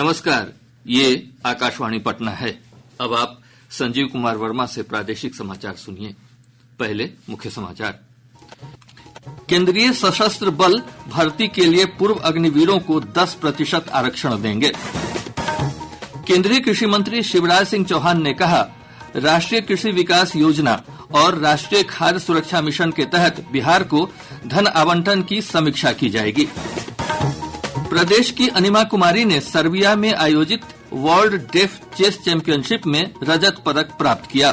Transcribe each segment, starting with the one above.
नमस्कार, ये आकाशवाणी पटना है। अब आप संजीव कुमार वर्मा से प्रादेशिक समाचार सुनिए। पहले मुख्य समाचार। केंद्रीय सशस्त्र बल भर्ती के लिए पूर्व अग्निवीरों को 10% आरक्षण देंगे। केंद्रीय कृषि मंत्री शिवराज सिंह चौहान ने कहा, राष्ट्रीय कृषि विकास योजना और राष्ट्रीय खाद्य सुरक्षा मिशन के तहत बिहार को धन आवंटन की समीक्षा की जाएगी। प्रदेश की अनिमा कुमारी ने सर्बिया में आयोजित वर्ल्ड डेफ चेस चैंपियनशिप में रजत पदक प्राप्त किया।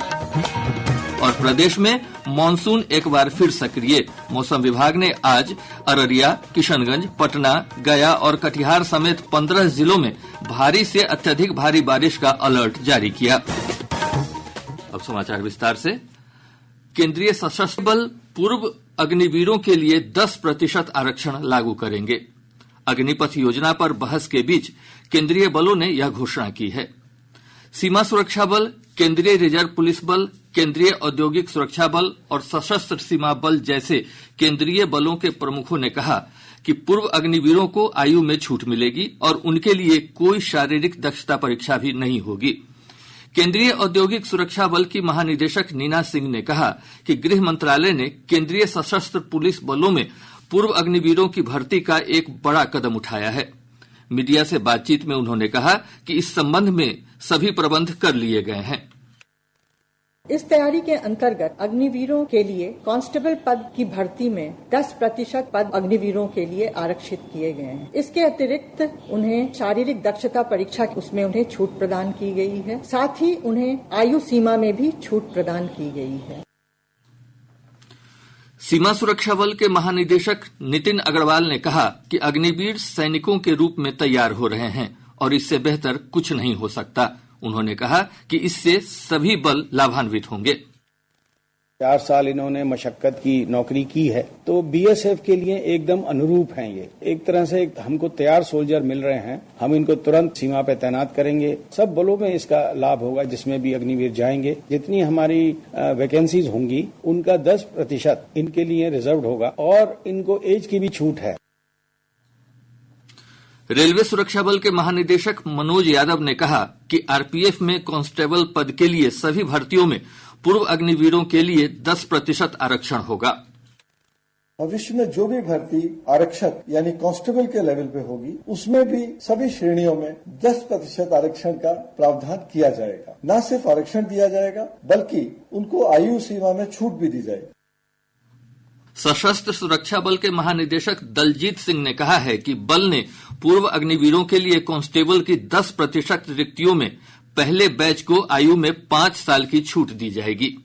और प्रदेश में मानसून एक बार फिर सक्रिय। मौसम विभाग ने आज अररिया, किशनगंज, पटना, गया और कटिहार समेत 15 जिलों में भारी से अत्यधिक भारी बारिश का अलर्ट जारी किया। अब समाचार विस्तार से। केंद्रीय सशस्त्र बल पूर्व अग्निवीरों के लिए 10% आरक्षण लागू करेंगे। अग्निपथ योजना पर बहस के बीच केंद्रीय बलों ने यह घोषणा की है। सीमा सुरक्षा बल, केंद्रीय रिजर्व पुलिस बल, केंद्रीय औद्योगिक सुरक्षा बल और सशस्त्र सीमा बल जैसे केंद्रीय बलों के प्रमुखों ने कहा कि पूर्व अग्निवीरों को आयु में छूट मिलेगी और उनके लिए कोई शारीरिक दक्षता परीक्षा भी नहीं होगी। केंद्रीय औद्योगिक सुरक्षा बल की महानिदेशक नीना सिंह ने कहा कि गृह मंत्रालय ने केंद्रीय सशस्त्र पुलिस बलों में पूर्व अग्निवीरों की भर्ती का एक बड़ा कदम उठाया है। मीडिया से बातचीत में उन्होंने कहा कि इस संबंध में सभी प्रबंध कर लिए गए हैं। इस तैयारी के अंतर्गत अग्निवीरों के लिए कांस्टेबल पद की भर्ती में 10% पद अग्निवीरों के लिए आरक्षित किए गए हैं। इसके अतिरिक्त उन्हें शारीरिक दक्षता परीक्षा उसमें उन्हें छूट प्रदान की गई है। साथ ही उन्हें आयु सीमा में भी छूट प्रदान की गई है। सीमा सुरक्षा बल के महानिदेशक नितिन अग्रवाल ने कहा कि अग्निवीर सैनिकों के रूप में तैयार हो रहे हैं और इससे बेहतर कुछ नहीं हो सकता। उन्होंने कहा कि इससे सभी बल लाभान्वित होंगे। 4 साल इन्होंने मशक्कत की नौकरी की है, तो बीएसएफ के लिए एकदम अनुरूप हैं। ये एक तरह से हमको तैयार सोल्जर मिल रहे हैं। हम इनको तुरंत सीमा पे तैनात करेंगे। सब बलों में इसका लाभ होगा जिसमें भी अग्निवीर जाएंगे। जितनी हमारी वैकेंसीज होंगी उनका 10% इनके लिए रिजर्व होगा और इनको एज की भी छूट है। रेलवे सुरक्षा बल के महानिदेशक मनोज यादव ने कहा कि आरपीएफ में कांस्टेबल पद के लिए सभी भर्तियों में पूर्व अग्निवीरों के लिए 10% आरक्षण होगा। भविष्य में जो भी भर्ती आरक्षक यानी कांस्टेबल के लेवल पे होगी, उसमें भी सभी श्रेणियों में 10% आरक्षण का प्रावधान किया जाएगा। न सिर्फ आरक्षण दिया जाएगा बल्कि उनको आयु सीमा में छूट भी दी जाएगी। सशस्त्र सुरक्षा बल के महानिदेशक दलजीत सिंह ने कहा है कि बल ने पूर्व अग्निवीरों के लिए कांस्टेबल की 10% रिक्तियों में पहले बैच को आयु में 5 साल की छूट दी जाएगी।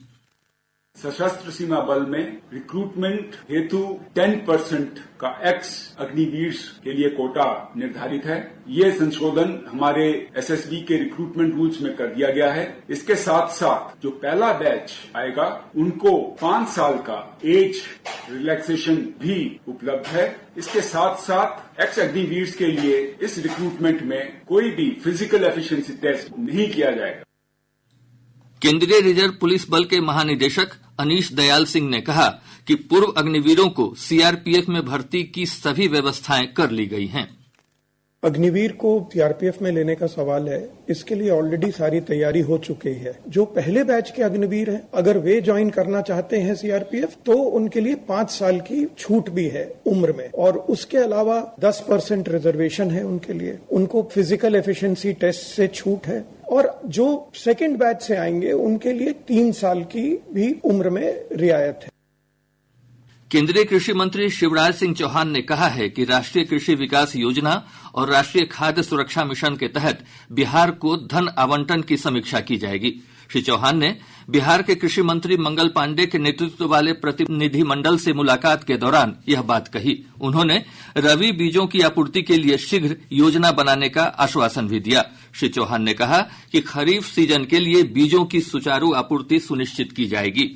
सशस्त्र सीमा बल में रिक्रूटमेंट हेतु 10% का एक्स अग्निवीर के लिए कोटा निर्धारित है। ये संशोधन हमारे एसएसबी के रिक्रूटमेंट रूल्स में कर दिया गया है। इसके साथ साथ जो पहला बैच आएगा उनको 5 साल का एज रिलैक्सेशन भी उपलब्ध है। इसके साथ साथ एक्स अग्निवीर के लिए इस रिक्रूटमेंट में कोई भी फिजिकल एफिशिएंसी टेस्ट नहीं किया जाएगा। केंद्रीय रिजर्व पुलिस बल के महानिदेशक अनीश दयाल सिंह ने कहा कि पूर्व अग्निवीरों को सीआरपीएफ में भर्ती की सभी व्यवस्थाएं कर ली गई हैं। अग्निवीर को सीआरपीएफ में लेने का सवाल है, इसके लिए ऑलरेडी सारी तैयारी हो चुकी है। जो पहले बैच के अग्निवीर हैं, अगर वे ज्वाइन करना चाहते हैं सीआरपीएफ तो उनके लिए 5 साल की छूट भी है उम्र में, और उसके अलावा 10% रिजर्वेशन है उनके लिए। उनको फिजिकल एफिशिएंसी टेस्ट से छूट है और जो सेकेंड बैच से आएंगे उनके लिए 3 साल की भी उम्र में रियायत है। केंद्रीय कृषि मंत्री शिवराज सिंह चौहान ने कहा है कि राष्ट्रीय कृषि विकास योजना और राष्ट्रीय खाद्य सुरक्षा मिशन के तहत बिहार को धन आवंटन की समीक्षा की जाएगी। श्री चौहान ने बिहार के कृषि मंत्री मंगल पांडेय के नेतृत्व वाले प्रतिनिधिमंडल से मुलाकात के दौरान यह बात कही। उन्होंने रबी बीजों की आपूर्ति के लिए शीघ्र योजना बनाने का आश्वासन भी दिया। श्री चौहान ने कहा कि खरीफ सीजन के लिए बीजों की सुचारू आपूर्ति सुनिश्चित की जाएगी।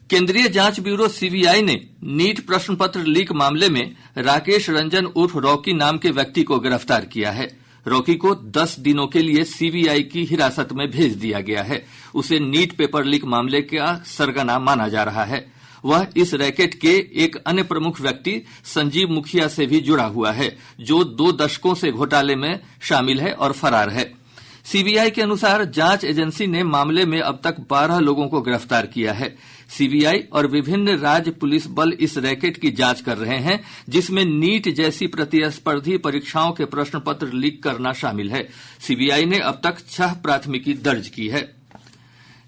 केंद्रीय जांच ब्यूरो सीबीआई ने नीट प्रश्न पत्र लीक मामले में राकेश रंजन उर्फ रॉकी नाम के व्यक्ति को गिरफ्तार किया है। रॉकी को 10 दिनों के लिए सीबीआई की हिरासत में भेज दिया गया है। उसे नीट पेपर लीक मामले का सरगना माना जा रहा है। वह इस रैकेट के एक अन्य प्रमुख व्यक्ति संजीव मुखिया से भी जुड़ा हुआ है, जो 2 दशकों से घोटाले में शामिल है और फरार है। सीबीआई के अनुसार जांच एजेंसी ने मामले में अब तक 12 लोगों को गिरफ्तार किया है। सीबीआई और विभिन्न राज्य पुलिस बल इस रैकेट की जांच कर रहे हैं, जिसमें नीट जैसी प्रतिस्पर्धी परीक्षाओं के प्रश्न पत्र लीक करना शामिल है। सीबीआई ने अब तक 6 प्राथमिकी दर्ज की है।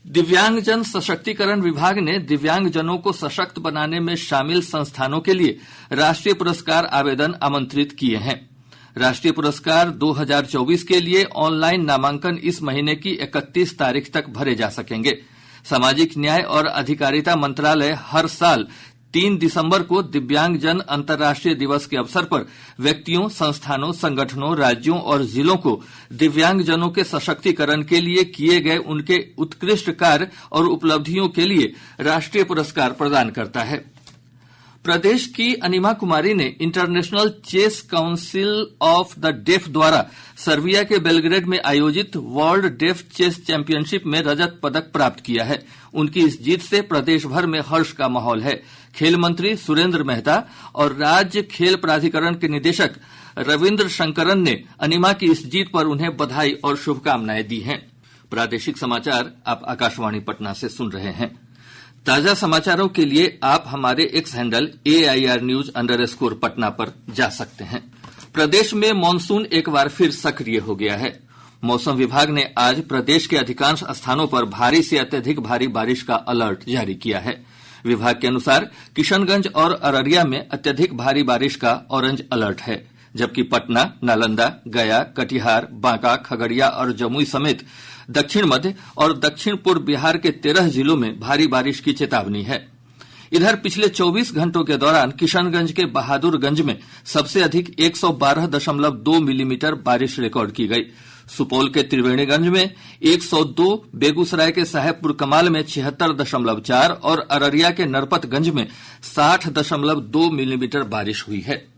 दिव्यांगजन सशक्तिकरण विभाग ने दिव्यांगजनों को सशक्त बनाने में शामिल संस्थानों के लिए राष्ट्रीय पुरस्कार आवेदन आमंत्रित किए हैं। राष्ट्रीय पुरस्कार 2024 के लिए ऑनलाइन नामांकन इस महीने की 31 तारीख तक भरे जा सकेंगे। सामाजिक न्याय और अधिकारिता मंत्रालय हर साल 3 दिसंबर को दिव्यांगजन अंतर्राष्ट्रीय दिवस के अवसर पर व्यक्तियों, संस्थानों, संगठनों, राज्यों और जिलों को दिव्यांगजनों के सशक्तिकरण के लिए किए गए उनके उत्कृष्ट कार्य और उपलब्धियों के लिए राष्ट्रीय पुरस्कार प्रदान करता है। प्रदेश की अनिमा कुमारी ने international chess council of the deaf द्वारा सर्बिया के बेलग्रेड में आयोजित वर्ल्ड डेफ चेस चैंपियनशिप में रजत पदक प्राप्त किया है। उनकी इस जीत से प्रदेश भर में हर्ष का माहौल है। खेल मंत्री सुरेंद्र मेहता और राज्य खेल प्राधिकरण के निदेशक रविंद्र शंकरन ने अनिमा की इस जीत पर उन्हें बधाई और शुभकामनाएं दी हैं। प्रादेशिक समाचार आप आकाशवाणी पटना से सुन रहे हैं। ताजा समाचारों के लिए आप हमारे एक्स हैंडल AIR News _ पर जा सकते हैं। प्रदेश में मानसून एक बार फिर सक्रिय हो गया है। मौसम विभाग ने आज प्रदेश के अधिकांश स्थानों पर भारी से अत्यधिक भारी बारिश का अलर्ट जारी किया है। विभाग के अनुसार किशनगंज और अररिया में अत्यधिक भारी बारिश का ऑरेंज अलर्ट है, जबकि पटना, नालंदा, गया, कटिहार, बांका, खगड़िया और जमुई समेत दक्षिण मध्य और दक्षिण पूर्व बिहार के 13 जिलों में भारी बारिश की चेतावनी है। इधर पिछले 24 घंटों के दौरान किशनगंज के बहादुरगंज में सबसे अधिक 112.2 मिलीमीटर बारिश रिकॉर्ड की गई। सुपौल के त्रिवेणीगंज में 102, बेगूसराय के साहेबपुर कमाल में 76.4 और अररिया के नरपतगंज में 60.2 मिलीमीटर बारिश हुई है।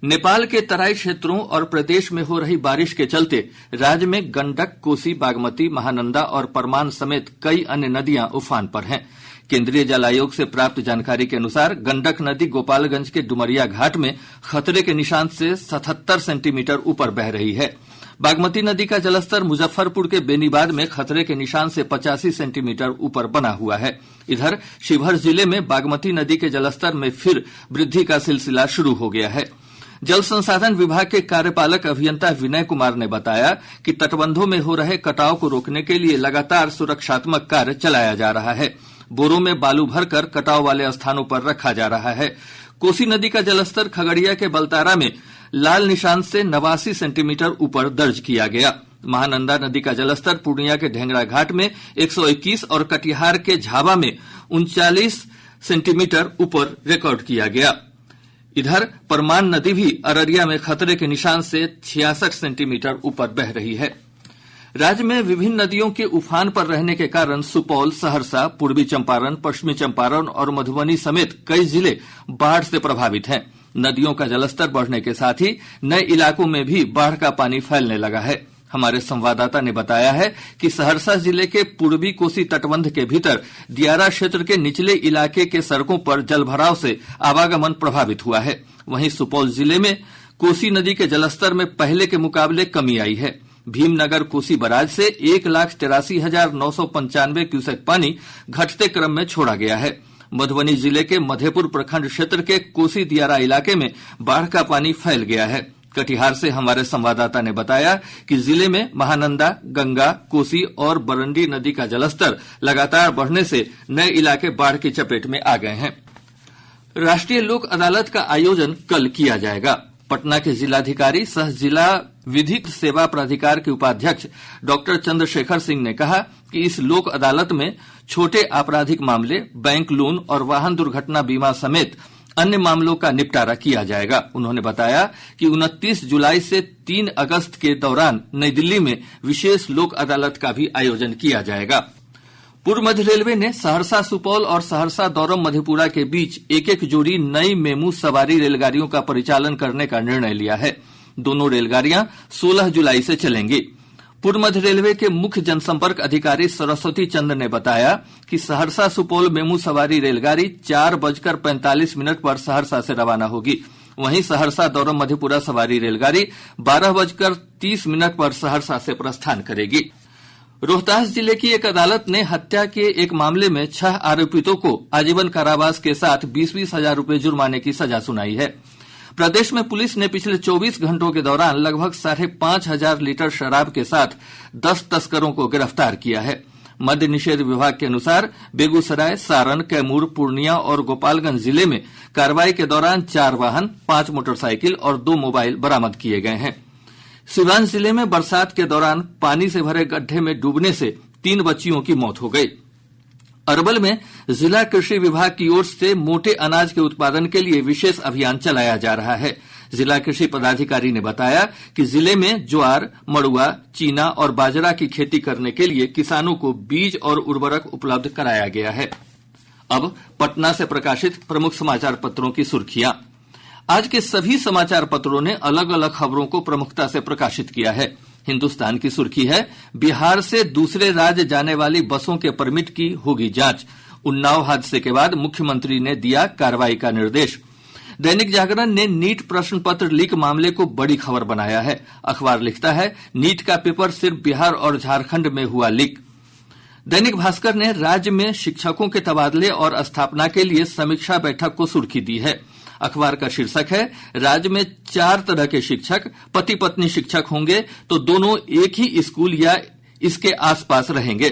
नेपाल के तराई क्षेत्रों और प्रदेश में हो रही बारिश के चलते राज्य में गंडक, कोसी, बागमती, महानंदा और परमान समेत कई अन्य नदियां उफान पर हैं। केंद्रीय जल आयोग से प्राप्त जानकारी के अनुसार गंडक नदी गोपालगंज के डुमरिया घाट में खतरे के निशान से 77 सेंटीमीटर ऊपर बह रही है। बागमती नदी का जलस्तर मुजफ्फरपुर के बेनीबाद में खतरे के निशान से 85 सेंटीमीटर ऊपर बना हुआ है। इधर शिवहर जिले में बागमती नदी के जलस्तर में फिर वृद्धि का सिलसिला शुरू हो गया है। जल संसाधन विभाग के कार्यपालक अभियंता विनय कुमार ने बताया कि तटबंधों में हो रहे कटाव को रोकने के लिए लगातार सुरक्षात्मक कार्य चलाया जा रहा है। बोरों में बालू भरकर कटाव वाले स्थानों पर रखा जा रहा है। कोसी नदी का जलस्तर खगड़िया के बलतारा में लाल निशान से 89 सेंटीमीटर ऊपर दर्ज किया गया। महानंदा नदी का जलस्तर पूर्णिया के ढेंगरा घाट में 121 और कटिहार के झाबा में 39 सेंटीमीटर ऊपर रिकॉर्ड किया गया। इधर परमान नदी भी अररिया में खतरे के निशान से 66 सेंटीमीटर ऊपर बह रही है। राज्य में विभिन्न नदियों के उफान पर रहने के कारण सुपौल, सहरसा, पूर्वी चंपारण, पश्चिमी चंपारण और मधुबनी समेत कई जिले बाढ़ से प्रभावित हैं। नदियों का जलस्तर बढ़ने के साथ ही नए इलाकों में भी बाढ़ का पानी फैलने लगा है। हमारे संवाददाता ने बताया है कि सहरसा जिले के पूर्वी कोसी तटबंध के भीतर दियारा क्षेत्र के निचले इलाके के सड़कों पर जलभराव से आवागमन प्रभावित हुआ है। वहीं सुपौल जिले में कोसी नदी के जलस्तर में पहले के मुकाबले कमी आई है। भीमनगर कोसी बराज से 1,83,995 क्यूसेक पानी घटते क्रम में छोड़ा गया है। मधुबनी जिले के मधेपुर प्रखंड क्षेत्र के कोसी दियारा इलाके में बाढ़ का पानी फैल गया है। कटिहार से हमारे संवाददाता ने बताया कि जिले में महानंदा, गंगा, कोसी और बरंडी नदी का जलस्तर लगातार बढ़ने से नए इलाके बाढ़ की चपेट में आ गए हैं। राष्ट्रीय लोक अदालत का आयोजन कल किया जाएगा। पटना के जिलाधिकारी सह जिला विधिक सेवा प्राधिकार के उपाध्यक्ष डॉक्टर चंद्रशेखर सिंह ने कहा कि इस लोक अदालत में छोटे आपराधिक मामले, बैंक लोन और वाहन दुर्घटना बीमा समेत अन्य मामलों का निपटारा किया जाएगा। उन्होंने बताया कि 29 जुलाई से 3 अगस्त के दौरान नई दिल्ली में विशेष लोक अदालत का भी आयोजन किया जाएगा। पूर्व मध्य रेलवे ने सहरसा सुपौल और सहरसा दौरम मधेपुरा के बीच एक एक जोड़ी नई मेमू सवारी रेलगाड़ियों का परिचालन करने का निर्णय लिया है। दोनों रेलगाड़ियां 16 जुलाई से चलेंगी। पूर्व मध्य रेलवे के मुख्य जनसंपर्क अधिकारी सरस्वती चंद्र ने बताया कि सहरसा सुपौल मेमू सवारी रेलगाड़ी 4:45 पर सहरसा से रवाना होगी। वहीं सहरसा दौरम मधेपुरा सवारी रेलगाड़ी 12:30 पर सहरसा से प्रस्थान करेगी। रोहतास जिले की एक अदालत ने हत्या के एक मामले में 6 आरोपितों को आजीवन कारावास के साथ 20-20 हजार रूपये जुर्माने की सजा सुनाई है। प्रदेश में पुलिस ने पिछले 24 घंटों के दौरान लगभग 5,500 लीटर शराब के साथ 10 तस्करों को गिरफ्तार किया है। मद्य निषेध विभाग के अनुसार बेगूसराय, सारण, कैमूर, पूर्णिया और गोपालगंज जिले में कार्रवाई के दौरान 4 वाहन, 5 मोटरसाइकिल और 2 मोबाइल बरामद किए गए हैं। सिवान जिले में बरसात के दौरान पानी से भरे गड्ढे में डूबने से 3 बच्चियों की मौत हो गई। अरवल में जिला कृषि विभाग की ओर से मोटे अनाज के उत्पादन के लिए विशेष अभियान चलाया जा रहा है। जिला कृषि पदाधिकारी ने बताया कि जिले में ज्वार, मड़ुआ, चीना और बाजरा की खेती करने के लिए किसानों को बीज और उर्वरक उपलब्ध कराया गया है। अब पटना से प्रकाशित प्रमुख समाचार पत्रों की सुर्खियां। आज के सभी समाचार पत्रों ने अलग अलग खबरों को प्रमुखता से प्रकाशित किया है। हिन्दुस्तान की सुर्खी है, बिहार से दूसरे राज्य जाने वाली बसों के परमिट की होगी जांच। उन्नाव हादसे के बाद मुख्यमंत्री ने दिया कार्रवाई का निर्देश। दैनिक जागरण ने नीट प्रश्न पत्र लीक मामले को बड़ी खबर बनाया है। अखबार लिखता है, नीट का पेपर सिर्फ बिहार और झारखंड में हुआ लीक। दैनिक भास्कर ने राज्य में शिक्षकों के तबादले और स्थापना के लिए समीक्षा बैठक को सुर्खी दी है। अखबार का शीर्षक है, राज्य में 4 तरह के शिक्षक, पति पत्नी शिक्षक होंगे तो दोनों एक ही स्कूल या इसके आसपास रहेंगे।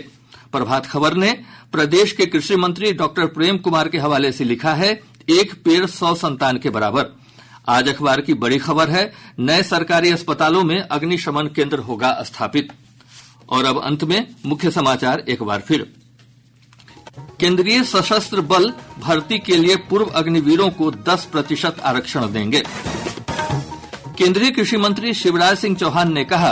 प्रभात खबर ने प्रदेश के कृषि मंत्री डॉक्टर प्रेम कुमार के हवाले से लिखा है, 1 पेड़ 100 संतान के बराबर। आज अखबार की बड़ी खबर है, नए सरकारी अस्पतालों में अग्निशमन केंद्र होगा स्थापित। और अब अंत में मुख्य समाचार एक बार फिर। केंद्रीय सशस्त्र बल भर्ती के लिए पूर्व अग्निवीरों को 10% आरक्षण देंगे। केंद्रीय कृषि मंत्री शिवराज सिंह चौहान ने कहा,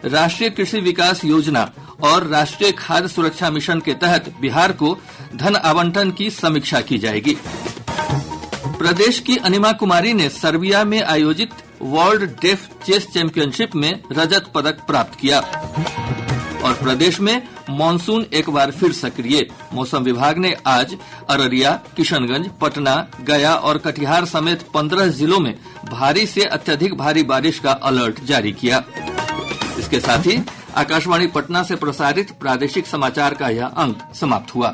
राष्ट्रीय कृषि विकास योजना और राष्ट्रीय खाद्य सुरक्षा मिशन के तहत बिहार को धन आवंटन की समीक्षा की जाएगी। प्रदेश की अनिमा कुमारी ने सर्बिया में आयोजित वर्ल्ड डेफ चेस चैंपियनशिप में रजत पदक प्राप्त किया। और प्रदेश में मानसून एक बार फिर सक्रिय। मौसम विभाग ने आज अररिया, किशनगंज, पटना, गया और कटिहार समेत 15 जिलों में भारी से अत्यधिक भारी बारिश का अलर्ट जारी किया। इसके साथ ही आकाशवाणी पटना से प्रसारित प्रादेशिक समाचार का यह अंक समाप्त हुआ।